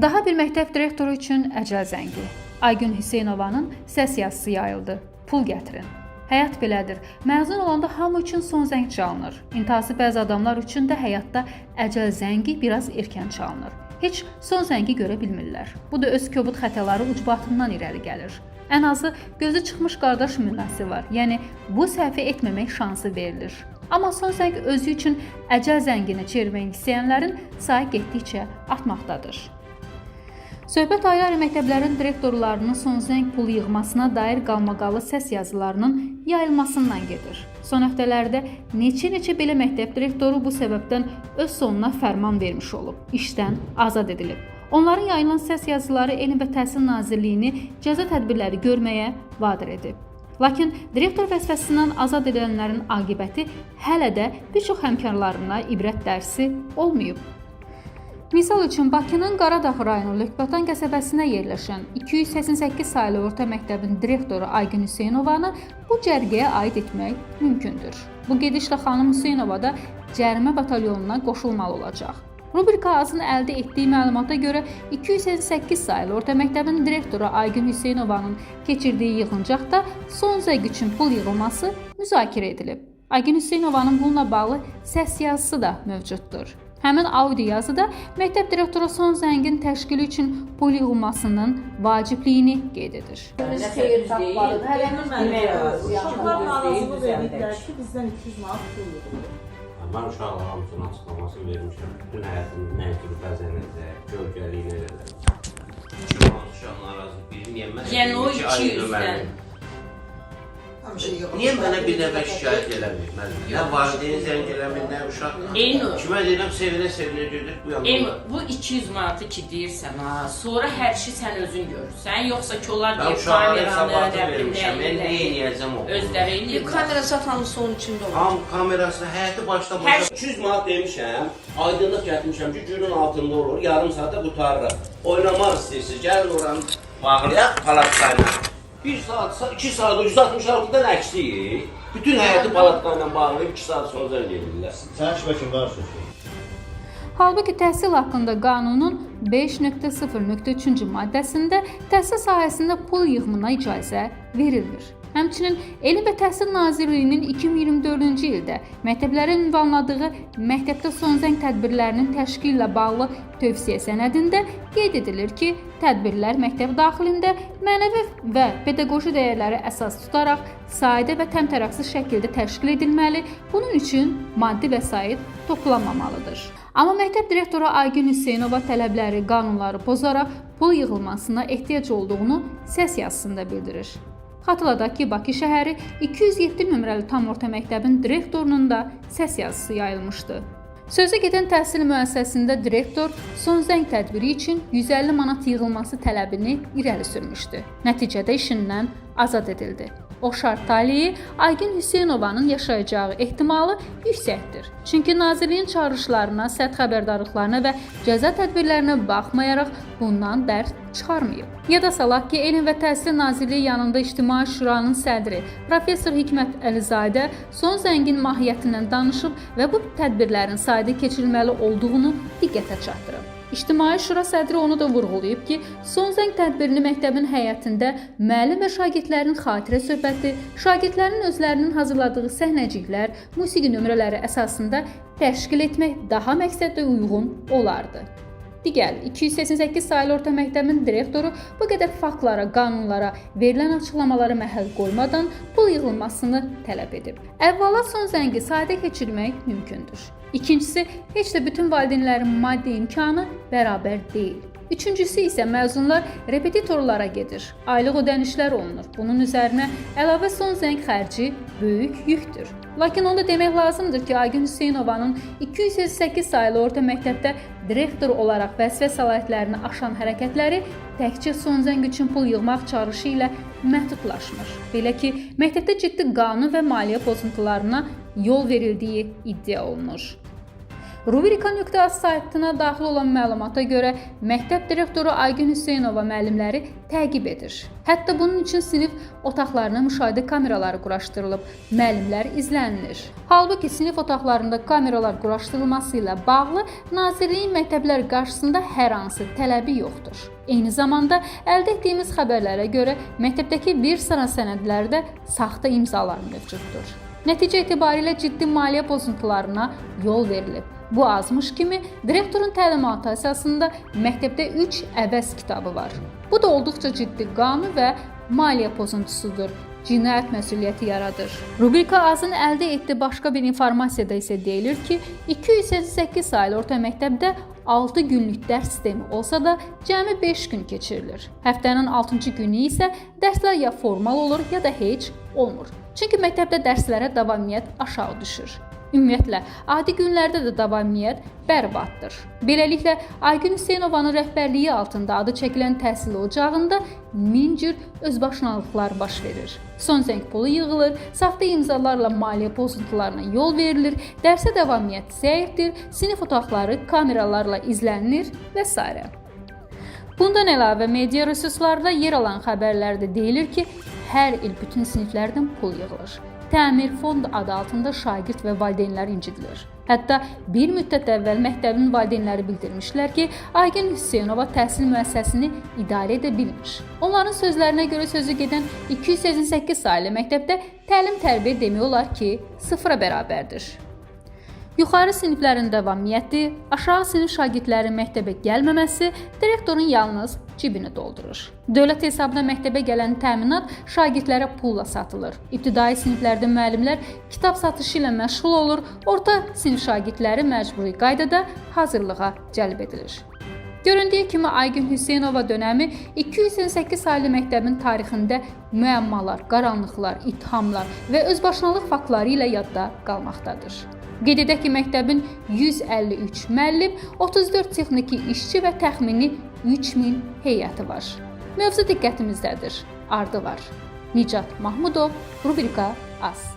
Daha bir məktəb direktoru üçün əcəl zəngi. Aygün Hüseynovanın səs yazısı yayıldı. Pul gətirin. Həyat belədir. Məzun olanda hamı üçün son zəng çalınır. İntihası bəzi adamlar üçün də həyatda əcəl zəngi biraz erkən çalınır. Heç son zəngi görə bilmirlər. Bu da öz kobud xətaları ucbatından irəli gəlir. Ən azı gözü çıxmış qardaş münası var. Yəni bu səhvi etməmək şansı verilir. Amma son zəng özü üçün əcəl zənginə çevirmək istəyənlərin sayı getdikcə artmaqdadır. Söhbət ayrı-ayrı məktəblərin direktorlarının son zəng pul yığmasına dair qalmaqalı səs yazılarının yayılmasından gedir. Son həftələrdə neçə belə məktəb direktoru bu səbəbdən öz sonuna fərman vermiş olub, işdən azad edilib. Onların yayılan səs yazıları Elm və Təhsil Nazirliyini cəza tədbirləri görməyə vadar edib. Lakin direktor vəzifəsindən azad edilənlərin aqibəti hələ də bir çox həmkarlarına ibrət dərsi olmayıb. Misal üçün, Bakının Qaradağ rayonu Lökbatan qəsəbəsinə yerləşən 288 saylı orta məktəbin direktoru Aygün Hüseynovanı bu cərgəyə aid etmək mümkündür. Bu gedişlə xanım Hüseynova da cərimə batalyonuna qoşulmalı olacaq. Rubrika A-nın əldə etdiyi məlumata görə 288 saylı orta məktəbin direktoru Aygün Hüseynovanın keçirdiyi yığıncaqda son zəng üçün pul yığılması müzakirə edilib. Aygün Hüseynovanın bununla bağlı səs yazısı da mövcuddur. Həmin audio yazıda məktəb direktoru son zəngin təşkili üçün pul yığılmasının vacibliyini qeyd edir. Xeyir tapmalıdır. Uşaqlar narazılıq verdilər ki, bizdən 200 manat pul yığılır. Mən uşaqlar hamısının açıqlamasını vermişəm. Bütün həyatımın nə kimi bəzənəcək, gölgəliyinə qədər. Uşaq narazı birini yemməz. Yəni o 200-dən. Niyə mənə bir dəfə şikayət eləmir? Nə valideyn zəng eləmir, nə uşaq. Kimə deyirəm, sevinə gedir bu yana. Bu 200 manatı ki deyirsən ha, sonra hər şey sən özün görürsən, yoxsa ki onlar deyir kameranı vermişəm, mən nə eləyəcəm o? Özləri eləyirlər. Kamera satanlısı onun içində olur. Ham kamerası həyəti başda 200 manat demişəm, aydınlıq gətirmişəm ki, günün altında olur, yarım saatda qutarır. Oynamaq istəyirsiniz, gəlin oranı bağlayaq, palatkayla. 1 saat, 2 saat, 166-dan əksiyik. Bütün həyəti palatkayla bağlayıb 2 saat sonra zəng edirlər. Sən şübəkin var sözü. Halbuki təhsil haqqında qanunun 5.0.3-cü maddəsində təhsil sahəsində pul yığımına icazə verilmir. Həmçinin Elm və Təhsil Nazirliyinin 2024-cü ildə məktəblərin ünvanladığı məktəbdə son zəng tədbirlərinin təşkili ilə bağlı tövsiyə sənədində qeyd edilir ki, tədbirlər məktəb daxilində mənəvi və pedaqoji dəyərləri əsas tutaraq sadə və təmtəraqsız şəkildə təşkil edilməli, bunun üçün maddi vəsait toplanmamalıdır. Amma məktəb direktoru Aygün Hüseynova tələbləri, qanunları pozaraq pul yığılmasına ehtiyac olduğunu səs yazısında bildirir. Xatırladaq ki, Bakı şəhəri 207 nömrəli tam orta məktəbin direktorunun da səs yazısı yayılmışdı. Sözə gedən təhsil müəssisəsində direktor son zəng tədbiri üçün 150 manat yığılması tələbini irəli sürmüşdü. Nəticədə işindən azad edildi. O şart taleyi Aygün Hüseynovanın yaşayacağı ehtimalı yüksəkdir. Çünki Nazirliyin çağırışlarına, sərt xəbərdarlıqlarına və cəza tədbirlərinə baxmayaraq bundan dərs çıxarmayıb. Yada salaq ki, Elm və Təhsil Nazirliyi yanında İctimai Şuranın sədri Professor Hikmət Əlizadə son zəngin mahiyyətindən danışıb və bu tədbirlərin sayda keçirilməli olduğunu diqqətə çatdırıb. İctimai Şura sədri onu da vurğulayıb ki, son zəng tədbirini məktəbin həyətində müəllim və şagirdlərin xatirə söhbəti, şagirdlərin özlərinin hazırladığı səhnəciklər, musiqi nömrələri əsasında təşkil etmək daha məqsədlə uyğun olardı. Digər 288 saylı orta məktəbin direktoru bu qədər faktlara, qanunlara, verilən açıqlamalara məhəl qoymadan pul yığılmasını tələb edib. Əvvəla son zəngi sadə keçirmək mümkündür. İkincisi, heç də bütün valideynlərin maddi imkanı bərabər deyil. Üçüncüsü isə məzunlar repetitorlara gedir, aylıq ödənişlər olunur. Bunun üzərinə əlavə son zəng xərci böyük yükdür. Lakin onu da demək lazımdır ki, Aygün Hüseynovanın 288 saylı orta məktəbdə direktor olaraq vəzifə səlahiyyətlərini aşan hərəkətləri təkcə son zəng üçün pul yığmaq çağrışı ilə məhdudlaşmır. Belə ki, məktəbdə ciddi qanun və maliyyə pozuntularına yol verildiyi iddia olunur. Rubrika.az saytına daxil olan məlumata görə məktəb direktoru Aygün Hüseynova müəllimləri təqib edir. Hətta bunun üçün sinif otaqlarına müşahidə kameraları quraşdırılıb, müəllimlər izlənilir. Halbuki sinif otaqlarında kameralar quraşdırılması ilə bağlı Nazirliyin məktəblər qarşısında hər hansı tələbi yoxdur. Eyni zamanda əldə etdiyimiz xəbərlərə görə məktəbdəki bir sıra sənədlərdə saxta imzalar mövcuddur. Nəticə etibarilə ciddi maliyyə pozuntularına yol verilib. Bu azmış kimi direktorun təlimatı əsasında məktəbdə 3 əvəz kitabı var. Bu da olduqca ciddi qanun və maliyyə pozuntusudur. Cinayət məsuliyyəti yaradır. Rubrika azın əldə etdiyi başqa bir informasiyada isə deyilir ki, 288 saylı orta məktəbdə 6 günlük dərs sistemi olsa da cəmi 5 gün keçirilir. Həftənin 6-cı günü isə dərslər ya formal olur, ya da heç olmur. Çünki məktəbdə dərslərə davamiyyət aşağı düşür. Ümumiyyətlə, adi günlərdə də davamiyyət bərbaddır. Beləliklə, Aygün Hüseynovanın rəhbərliyi altında adı çəkilən təhsil ocağında min cür özbaşınalıqlar baş verir. Son zəng pulu yığılır, saxta imzalarla maliyyə pozuntularına yol verilir, dərsə davamiyyət zəifdir, sinif otaqları kameralarla izlənilir və s. Bundan əlavə media resurslarında yer alan xəbərlərdə deyilir ki, hər il bütün siniflərdən pul yığılır. Təmir fond adı altında şagird və valideynlər incidilir. Hətta bir müddət əvvəl məktəbin valideynləri bildirmişlər ki, Aygün Hüseynova təhsil müəssisəsini idarə edə bilmir. Onların sözlərinə görə sözü gedən 288 saylı məktəbdə təlim-tərbiyə demək olar ki, sıfıra bərabərdir. Yuxarı siniflərin davamiyyəti, aşağı sinif şagirdlərin məktəbə gəlməməsi direktorun yalnız cibini doldurur. Dövlət hesabına məktəbə gələn təminat şagirdlərə pulla satılır. İbtidai siniflərdə müəllimlər kitab satışı ilə məşğul olur, orta sinif şagirdləri məcburi qaydada hazırlığa cəlb edilir. Göründüyü kimi Aygün Hüseynova dönəmi 288 saylı məktəbin tarixində müəmmalar, qaranlıqlar, ittihamlar və özbaşınalıq faktları ilə yadda qalmaqdadır. Qeyd edək ki, məktəbin 153 müəllim, 34 texniki işçi və təxmini 3000 heyəti var. Mövzu diqqətimizdədir. Ardı var. Nicat Mahmudov, Rubrika Az.